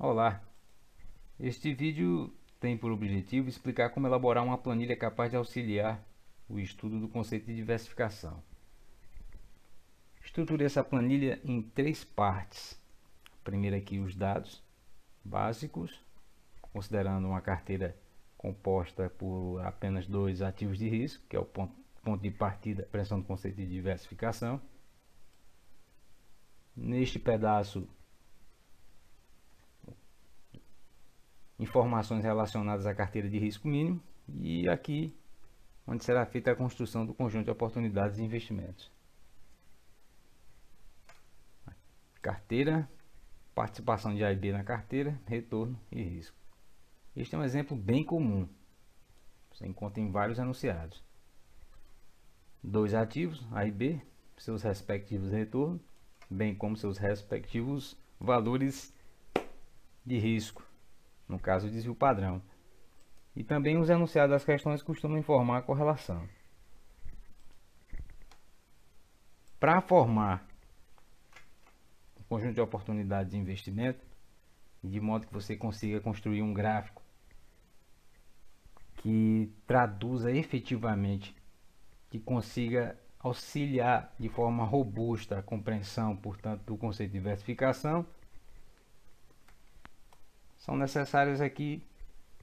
Olá, este vídeo tem por objetivo explicar como elaborar uma planilha capaz de auxiliar o estudo do conceito de diversificação. Estruturei essa planilha em 3 partes. Primeiro aqui os dados básicos, considerando uma carteira composta por apenas 2 ativos de risco, que é o ponto de partida, apreensão do conceito de diversificação. Neste pedaço, informações relacionadas à carteira de risco mínimo, e aqui onde será feita a construção do conjunto de oportunidades e investimentos. Carteira, participação de A e B na carteira, retorno e risco. Este é um exemplo bem comum, você encontra em vários enunciados. 2 ativos, A e B, seus respectivos retornos, bem como seus respectivos valores de risco, no caso o desvio padrão. E também os enunciados das questões costumam informar a correlação. Para formar um conjunto de oportunidades de investimento, de modo que você consiga construir um gráfico que traduza efetivamente, que consiga auxiliar de forma robusta a compreensão, portanto, do conceito de diversificação, são necessárias aqui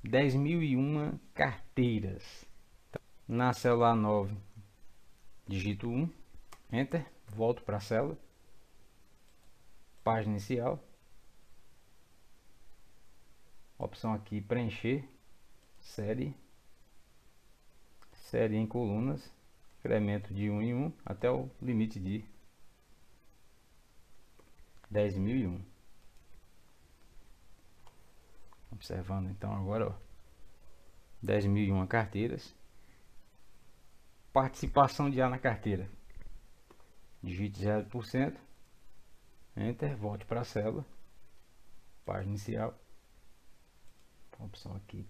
10.001 carteiras. Na célula 9, digito 1, Enter, volto para a célula, página inicial, opção aqui preencher, série em colunas, incremento de 1 em 1 até o limite de 10.001. Observando então agora, 10.001 carteiras. Participação de A na carteira, digite 0%, Enter, volte para a célula, página inicial, opção aqui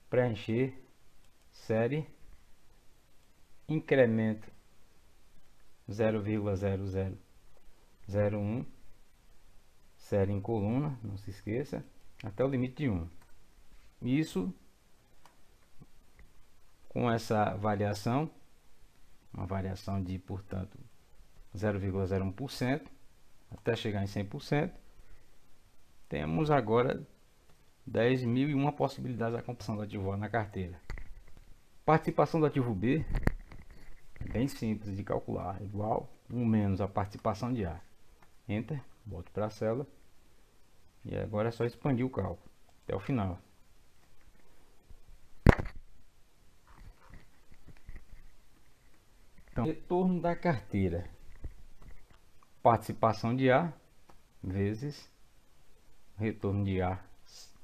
preencher, série, incremento 0,0001, série em coluna, não se esqueça, até o limite de 1. Isso com essa variação, uma variação de, portanto, 0,01%, até chegar em 100%, temos agora 10.001 possibilidades da composição do ativo A na carteira. Participação do ativo B é bem simples de calcular, igual 1 menos a participação de A. Enter, volto para a célula, e agora é só expandir o cálculo até o final. Então, retorno da carteira, participação de A vezes retorno de A,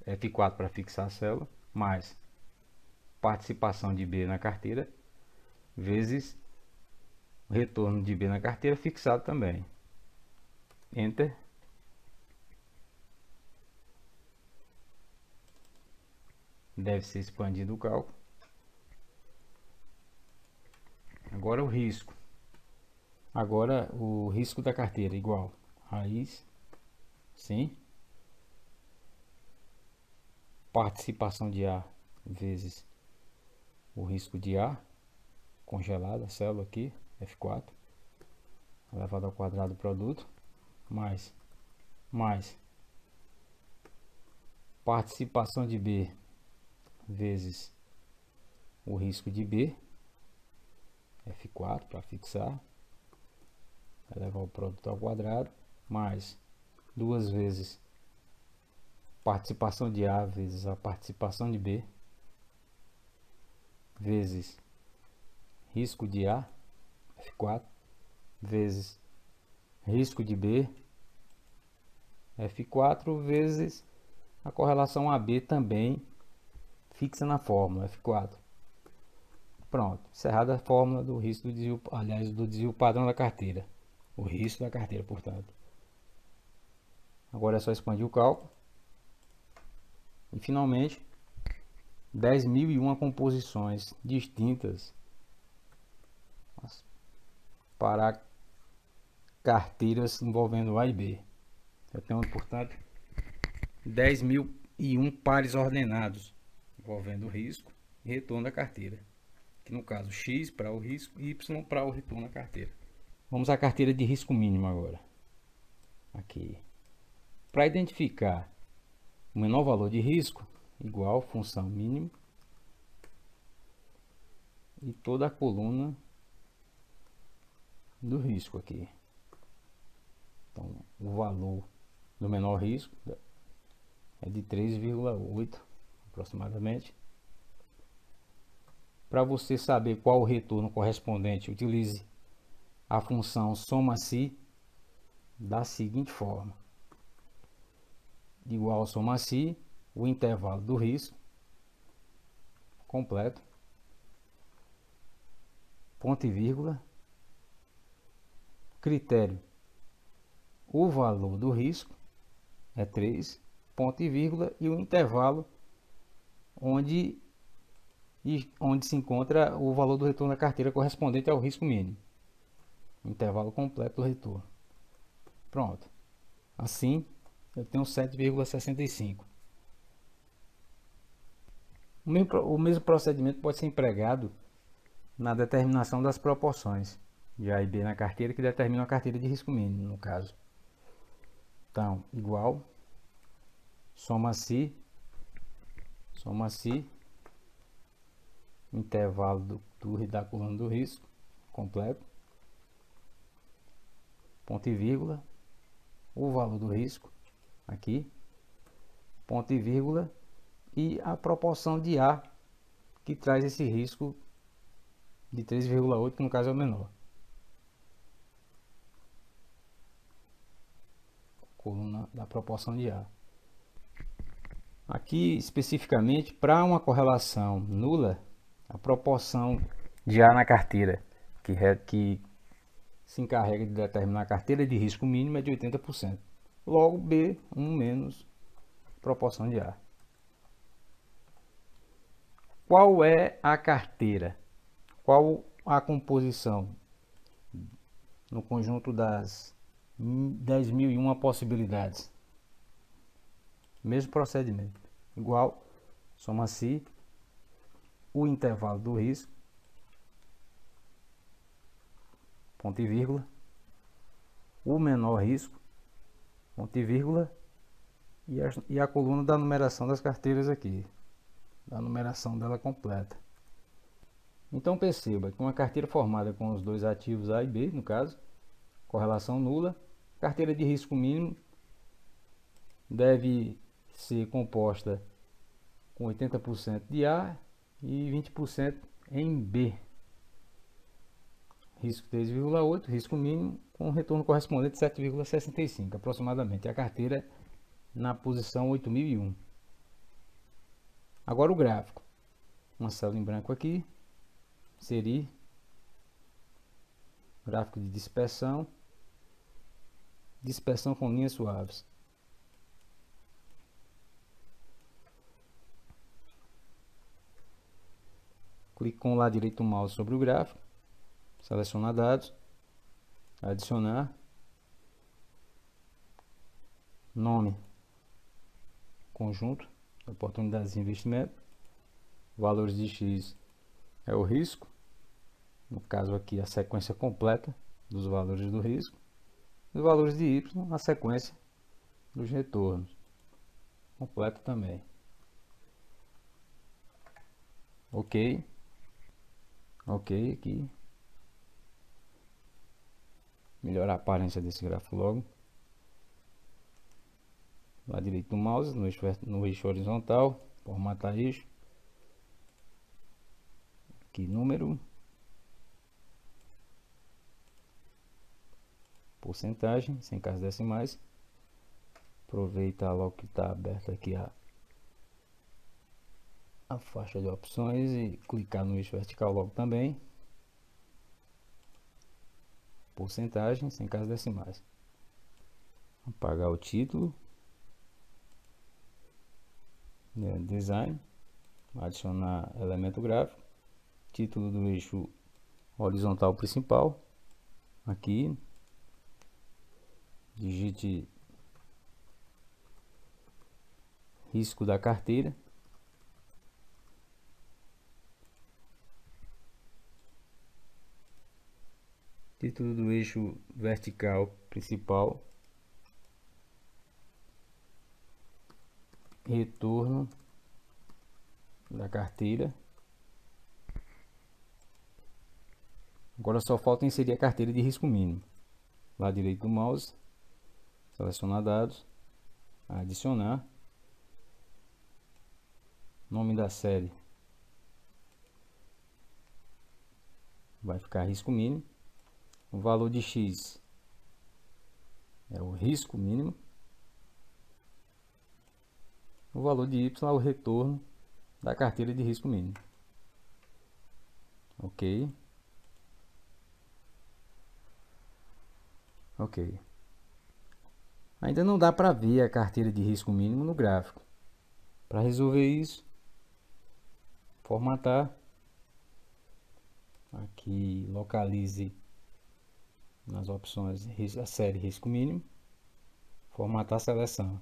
F4 para fixar a célula, mais participação de B na carteira, vezes retorno de B na carteira fixado também. Enter. Deve ser expandido o cálculo. Agora o risco. Agora o risco da carteira igual raiz, sim, participação de A vezes o risco de A, congelada a célula aqui, F4, elevado ao quadrado do produto, mais participação de B vezes o risco de B, F4 para fixar, elevar o produto ao quadrado, mais 2 vezes participação de A vezes a participação de B, vezes risco de A, F4, vezes risco de B, F4, vezes a correlação AB também fixa na fórmula, F4. Pronto, encerrada a fórmula do risco do desvio, aliás, do desvio padrão da carteira. O risco da carteira, portanto. Agora é só expandir o cálculo. E finalmente, 10.001 composições distintas para carteiras envolvendo A e B. Então, portanto, 10.001 pares ordenados envolvendo o risco e retorno da carteira. Que no caso X para o risco e Y para o retorno da carteira. Vamos à carteira de risco mínimo agora. Aqui. Para identificar o menor valor de risco, igual função mínimo e toda a coluna do risco aqui. Então, o valor do menor risco é de 3,8 aproximadamente. Para você saber qual o retorno correspondente, utilize a função soma-se da seguinte forma: igual soma-se o intervalo do risco completo, ponto e vírgula, critério, o valor do risco é 3, ponto e vírgula, e o intervalo onde se encontra o valor do retorno da carteira correspondente ao risco mínimo. Intervalo completo do retorno. Pronto. Assim, eu tenho 7,65. O mesmo procedimento pode ser empregado na determinação das proporções de A e B na carteira, que determinam a carteira de risco mínimo, no caso. Então, igual, soma-se, intervalo da coluna do risco completo, ponto e vírgula, o valor do risco aqui, ponto e vírgula, e a proporção de A que traz esse risco de 3,8, que no caso é o menor. Coluna da proporção de A. Aqui especificamente, para uma correlação nula, a proporção de A na carteira que se encarrega de determinar a carteira de risco mínimo é de 80%. Logo, B, 1 menos proporção de A. Qual é a carteira? Qual a composição no conjunto das 10.001 possibilidades? Mesmo procedimento. Igual, soma-se o intervalo do risco, ponto e vírgula, o menor risco, ponto e vírgula, e a coluna da numeração das carteiras aqui, da numeração dela completa. Então perceba que uma carteira formada com os dois ativos A e B, no caso, correlação nula, carteira de risco mínimo deve ser composta com 80% de A e 20% em B. Risco 3,8, risco mínimo, com retorno correspondente 7,65 aproximadamente. A carteira na posição 8.001. Agora o gráfico. Uma célula em branco aqui. Inserir. Gráfico de dispersão. Dispersão com linhas suaves. Clique com o lado direito do mouse sobre o gráfico. Seleciona dados. Adicionar. Nome. Conjunto. Oportunidades de investimento. Valores de X é o risco. No caso aqui, a sequência completa dos valores do risco. Os valores de Y, a sequência dos retornos. Completo também. Ok. Ok aqui. Melhorar a aparência desse gráfico logo. Lá direito do mouse, no eixo horizontal, formatar eixo. Aqui número. Porcentagem, sem casas decimais. Aproveitar logo que está aberto aqui a faixa de opções e clicar no eixo vertical logo também. Porcentagem, sem casas decimais. Apagar o título. Design. Adicionar elemento gráfico. Título do eixo horizontal principal. Aqui. Digite risco da carteira. Título do eixo vertical principal. Retorno da carteira. Agora só falta inserir a carteira de risco mínimo. Lado direito do mouse, selecionar dados, adicionar, nome da série vai ficar risco mínimo, o valor de X é o risco mínimo, o valor de Y é o retorno da carteira de risco mínimo. Ok. Ok. Ainda não dá para ver a carteira de risco mínimo no gráfico. Para resolver isso, formatar. Aqui localize nas opções a série risco mínimo. Formatar a seleção.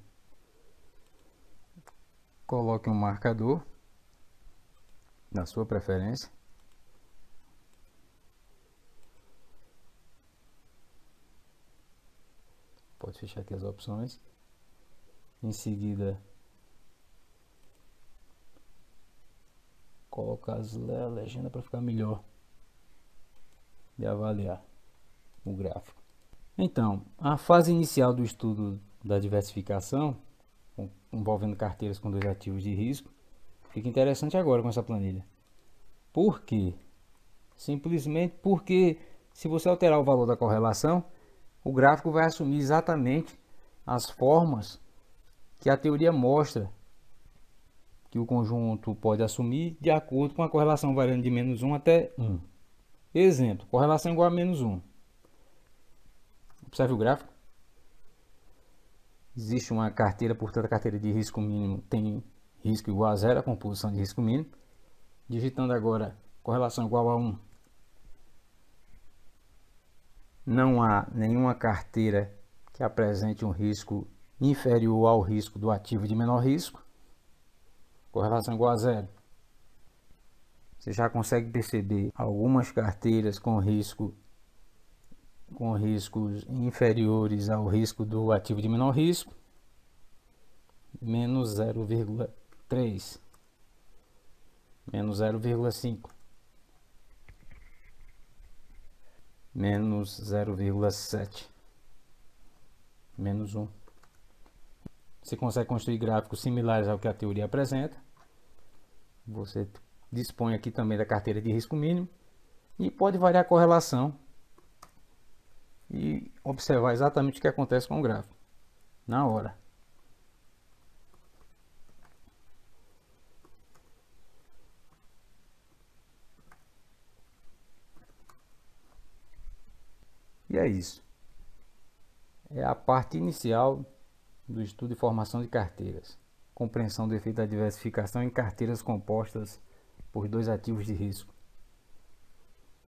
Coloque um marcador da sua preferência. Pode fechar aqui as opções. Em seguida, colocar a legenda para ficar melhor de avaliar o gráfico. Então, a fase inicial do estudo da diversificação, envolvendo carteiras com 2 ativos de risco, fica interessante agora com essa planilha. Por quê? Simplesmente porque se você alterar o valor da correlação, o gráfico vai assumir exatamente as formas que a teoria mostra que o conjunto pode assumir de acordo com a correlação variando de -1 até 1. Exemplo, correlação igual a -1. Observe o gráfico. Existe uma carteira, portanto a carteira de risco mínimo tem risco igual a 0, a composição de risco mínimo. Digitando agora correlação igual a 1. Não há nenhuma carteira que apresente um risco inferior ao risco do ativo de menor risco. Correlação igual a 0. Você já consegue perceber algumas carteiras com riscos inferiores ao risco do ativo de menor risco. Menos 0,3. Menos 0,5. Menos 0,7. Menos 1. Você consegue construir gráficos similares ao que a teoria apresenta. Você dispõe aqui também da carteira de risco mínimo e pode variar a correlação e observar exatamente o que acontece com o gráfico na hora. E é isso. É a parte inicial do estudo e formação de carteiras. Compreensão do efeito da diversificação em carteiras compostas por 2 ativos de risco.